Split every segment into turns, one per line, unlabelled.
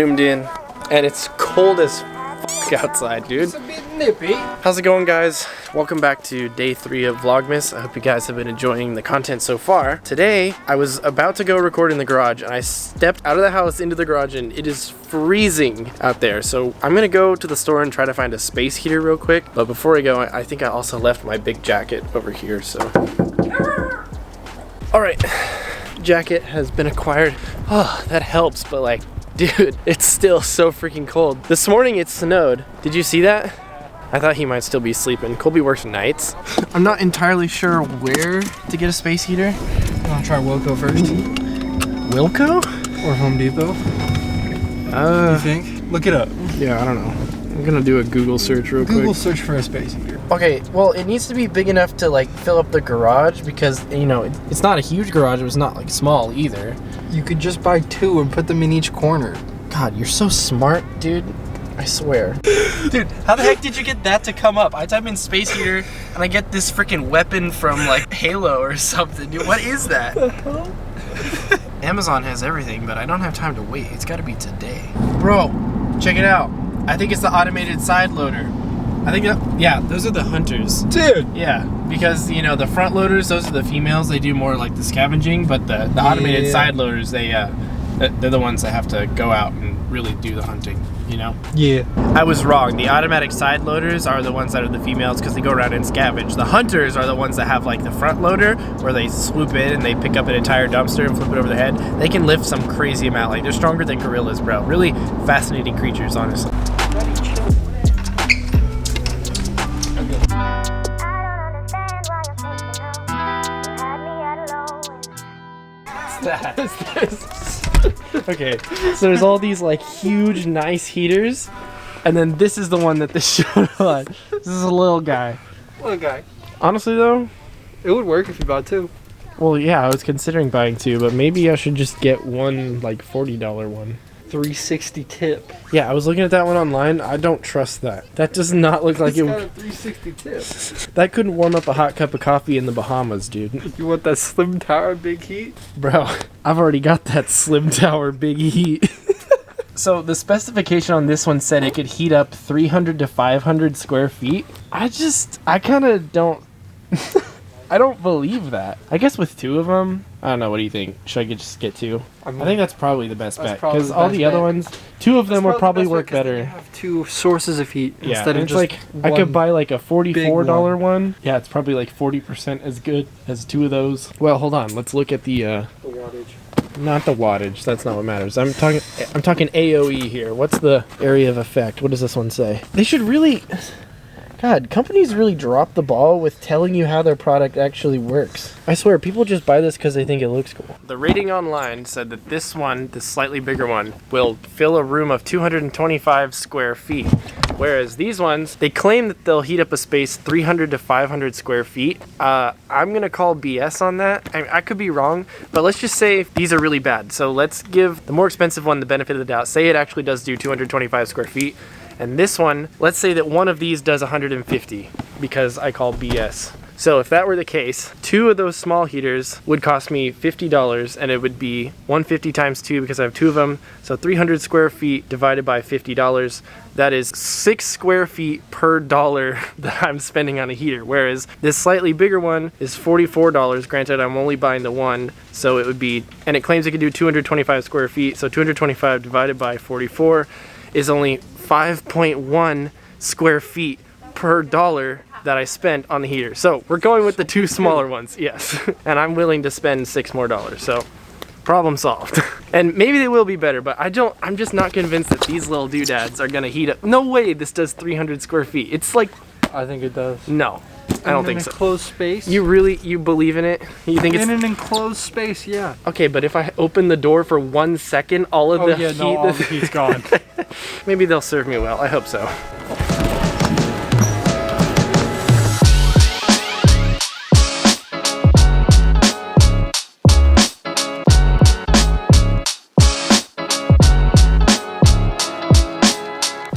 zoomed in, and it's cold as outside, dude.
It's a bit nippy.
How's it going, guys? Welcome back to day 3 of Vlogmas. I hope you guys have been enjoying the content so far. Today, I was about to go record in the garage, and I stepped out of the house into the garage, and it is freezing out there. So I'm gonna go to the store and try to find a space heater real quick. But before I go, I think I also left my big jacket over here, so. All right, jacket has been acquired. Oh, that helps, but like, dude, it's still so freaking cold. This morning it snowed. Did you see that? I thought he might still be sleeping. Colby works nights. I'm not entirely sure where to get a space heater.
You wanna try Wilco first?
Wilco?
Or Home Depot? You think? Look it up.
Yeah, I don't know. I'm gonna do a Google search real quick.
Google search for a space heater.
Okay, well, it needs to be big enough to like fill up the garage because, you know, it's not a huge garage, but it's not like small either.
You could just buy 2 and put them in each corner.
God, you're so smart, dude. I swear. Dude, how the heck did you get that to come up? I type in space heater and I get this freaking weapon from like Halo or something. Dude, what is that? Amazon has everything, but I don't have time to wait. It's gotta be today. Bro, check it out. I think it's the automated side loader. I think yeah, those are the hunters.
Dude!
Yeah, because, you know, the front loaders, those are the females. They do more like the scavenging, but the automated side loaders, they're the ones that have to go out and really do the hunting, you know?
Yeah.
I was wrong. The automatic side loaders are the ones that are the females because they go around and scavenge. The hunters are the ones that have like the front loader where they swoop in and they pick up an entire dumpster and flip it over their head. They can lift some crazy amount. Like, they're stronger than gorillas, bro. Really fascinating creatures, honestly. Okay, so there's all these like huge nice heaters, and then this is the one that this showed on. This is a little guy.
Little guy.
Honestly though,
it would work if you bought 2.
well, yeah, I was considering buying 2, but maybe I should just get one like $40 one.
360 tip.
Yeah, I was looking at that one online. I don't trust that. That does not look like
It's
it
got a
would.
360 tip.
That couldn't warm up a hot cup of coffee in the Bahamas, dude.
You want that slim tower big heat?
Bro, I've already got that slim tower big heat. So the specification on this one said it could heat up 300 to 500 square feet. I kind of don't, I don't believe that. I guess with 2 of them, I don't know, what do you think? Should I just get 2? I think that's probably the best bet, because all the other ones, 2 of them will probably work better.
You have 2 sources of heat
Instead
of
it's
just
like, I could buy like a $44
one.
one. Yeah, it's probably like 40% as good as 2 of those. Well, hold on, let's look at the
wattage.
not the wattage. That's not what matters. I'm talking AOE here. What's the area of effect? What does this one say? They should really, God, companies really drop the ball with telling you how their product actually works. I swear, people just buy this because they think it looks cool. The rating online said that this one, this slightly bigger one, will fill a room of 225 square feet. Whereas these ones, they claim that they'll heat up a space 300 to 500 square feet. I'm gonna call BS on that. I could be wrong, but let's just say these are really bad. So let's give the more expensive one the benefit of the doubt. Say it actually does do 225 square feet. And this one, let's say that one of these does 150 because I call BS. So if that were the case, 2 of those small heaters would cost me $50, and it would be 150 times 2 because I have 2 of them. So 300 square feet divided by $50, that is 6 square feet per dollar that I'm spending on a heater. Whereas this slightly bigger one is $44. Granted, I'm only buying the one, so it would be, and it claims it can do 225 square feet. So 225 divided by 44 is only 5.1 square feet per dollar that I spent on the heater. So we're going with the 2 smaller ones, yes. And I'm willing to spend $6 more. So problem solved. And maybe they will be better, but I'm just not convinced that these little doodads are gonna heat up. No way this does 300 square feet. It's like,
I think it does.
no, I don't think
so. In an enclosed space?
You believe in it? You think it's...
In an enclosed space, yeah.
Okay, but if I open the door for 1 second, all of the heat...
all the heat's gone.
Maybe they'll serve me well. I hope so.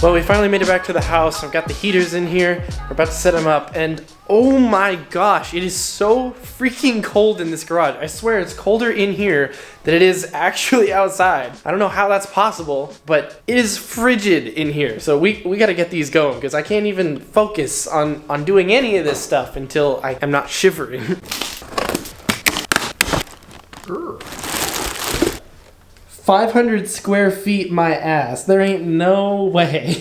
Well, we finally made it back to the house. I've got the heaters in here. We're about to set them up, and oh my gosh, it is so freaking cold in this garage. I swear it's colder in here than it is actually outside. I don't know how that's possible, but it is frigid in here. So we got to get these going because I can't even focus on doing any of this stuff until I am not shivering. 500 square feet, my ass. There ain't no way.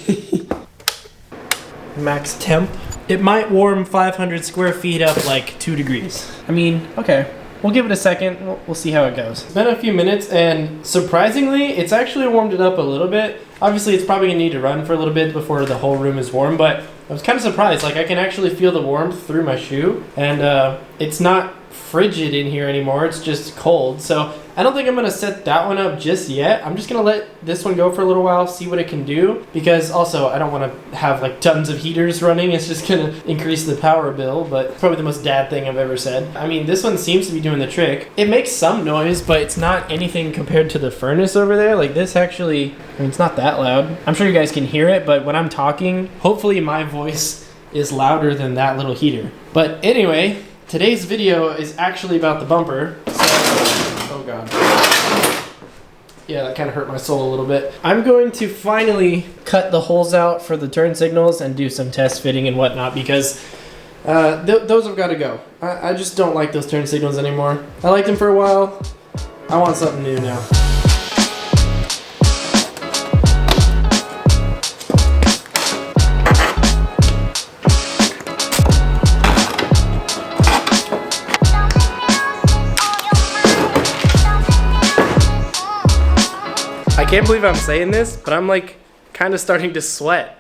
Max temp. It might warm 500 square feet up like 2 degrees. I mean, okay. We'll give it a second. We'll see how it goes. It's been a few minutes, and surprisingly, it's actually warmed it up a little bit. Obviously, it's probably gonna need to run for a little bit before the whole room is warm, but I was kind of surprised. Like, I can actually feel the warmth through my shoe, and it's not frigid in here anymore. It's just cold. So I don't think I'm gonna set that one up just yet. I'm just gonna let this one go for a little while, see what it can do, because also I don't want to have like tons of heaters running. It's just gonna increase the power bill, but it's probably the most dad thing I've ever said. I mean, this one seems to be doing the trick. It makes some noise, but it's not anything compared to the furnace over there. Like this actually, I mean, it's not that loud. I'm sure you guys can hear it, but when I'm talking, hopefully my voice is louder than that little heater. But anyway, today's video is actually about the bumper. Oh god. Yeah, that kind of hurt my soul a little bit. I'm going to finally cut the holes out for the turn signals and do some test fitting and whatnot because those have got to go. I just don't like those turn signals anymore. I liked them for a while. I want something new now. I can't believe I'm saying this, but I'm like kind of starting to sweat.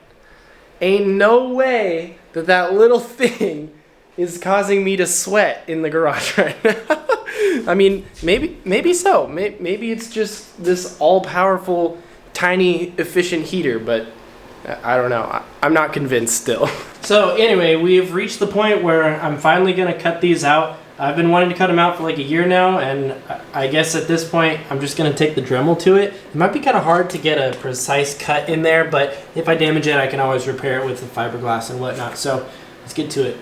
Ain't no way that that little thing is causing me to sweat in the garage right now. I mean, maybe so. Maybe it's just this all-powerful, tiny, efficient heater, but I don't know. I'm not convinced still. So anyway, we've reached the point where I'm finally gonna cut these out. I've been wanting to cut them out for like a year now, and I guess at this point I'm just going to take the Dremel to it. It might be kind of hard to get a precise cut in there, but if I damage it I can always repair it with the fiberglass and whatnot. So let's get to it.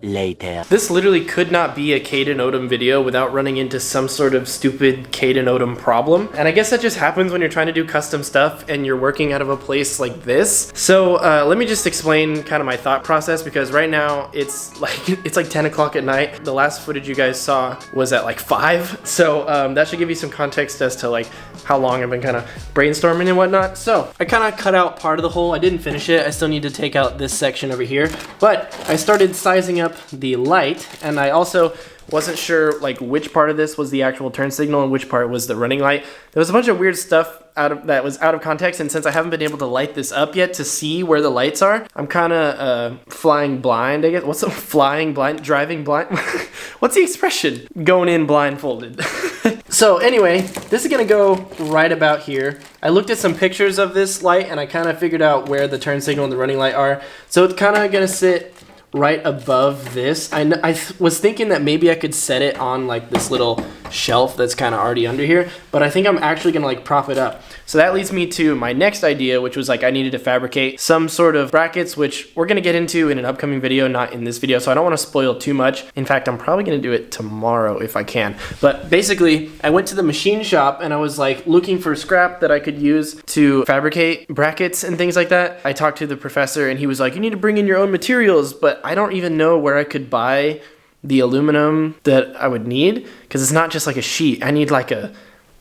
Later.
This literally could not be a Kaidan Odom video without running into some sort of stupid Kaidan Odom problem. And I guess that just happens when you're trying to do custom stuff and you're working out of a place like this. So let me just explain kind of my thought process, because right now it's like 10 o'clock at night. The last footage you guys saw was at like 5. So that should give you some context as to like how long I've been kind of brainstorming and whatnot. So I kind of cut out part of the hole. I didn't finish it. I still need to take out this section over here. But I started sizing up the light, and I also wasn't sure like which part of this was the actual turn signal and which part was the running light. There was a bunch of weird stuff that was out of context, and since I haven't been able to light this up yet to see where the lights are, I'm kind of flying blind, I guess. What's the flying blind? Driving blind? What's the expression? Going in blindfolded. So anyway, this is gonna go right about here. I looked at some pictures of this light and I kind of figured out where the turn signal and the running light are. So it's kind of gonna sit right above this. I was thinking that maybe I could set it on like this little shelf that's kind of already under here, but I think I'm actually gonna like prop it up. So that leads me to my next idea, which was like I needed to fabricate some sort of brackets, which we're gonna get into in an upcoming video, not in this video, so I don't want to spoil too much. In fact, I'm probably gonna do it tomorrow if I can. But basically, I went to the machine shop and I was like looking for scrap that I could use to fabricate brackets and things like that. I talked to the professor and he was like, you need to bring in your own materials, but I don't even know where I could buy the aluminum that I would need, because it's not just like a sheet. I need like a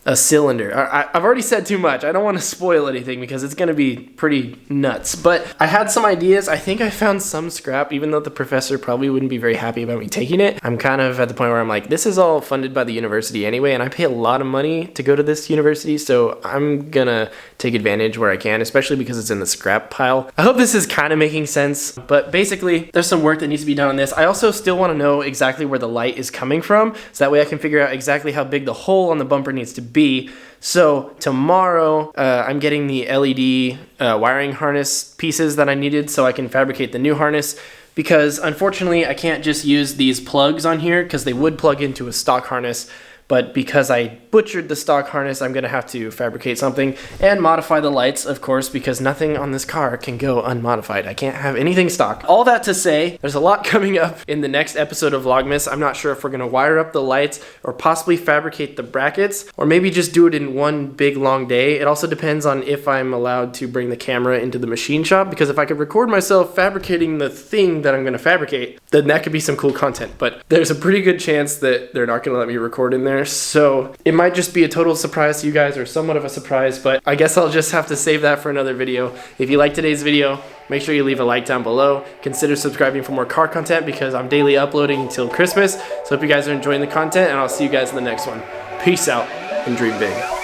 a cylinder. I've already said too much. I don't want to spoil anything because it's going to be pretty nuts. But I had some ideas. I think I found some scrap, even though the professor probably wouldn't be very happy about me taking it. I'm kind of at the point where I'm like, this is all funded by the university anyway, and I pay a lot of money to go to this university, so I'm going to take advantage where I can, especially because it's in the scrap pile. I hope this is kind of making sense, but basically, there's some work that needs to be done on this. I also still want to know exactly where the light is coming from, so that way I can figure out exactly how big the hole on the bumper needs to be. So tomorrow, I'm getting the LED wiring harness pieces that I needed so I can fabricate the new harness, because unfortunately I can't just use these plugs on here because they would plug into a stock harness. But because I butchered the stock harness, I'm going to have to fabricate something and modify the lights, of course, because nothing on this car can go unmodified. I can't have anything stock. All that to say, there's a lot coming up in the next episode of Vlogmas. I'm not sure if we're going to wire up the lights or possibly fabricate the brackets, or maybe just do it in one big long day. It also depends on if I'm allowed to bring the camera into the machine shop, because if I could record myself fabricating the thing that I'm going to fabricate, then that could be some cool content. But there's a pretty good chance that they're not going to let me record in there. So it might just be a total surprise to you guys, or somewhat of a surprise, but I guess I'll just have to save that for another video. If you like today's video, make sure you leave a like down below. Consider subscribing for more car content because I'm daily uploading until Christmas. So hope you guys are enjoying the content, and I'll see you guys in the next one. Peace out and dream big.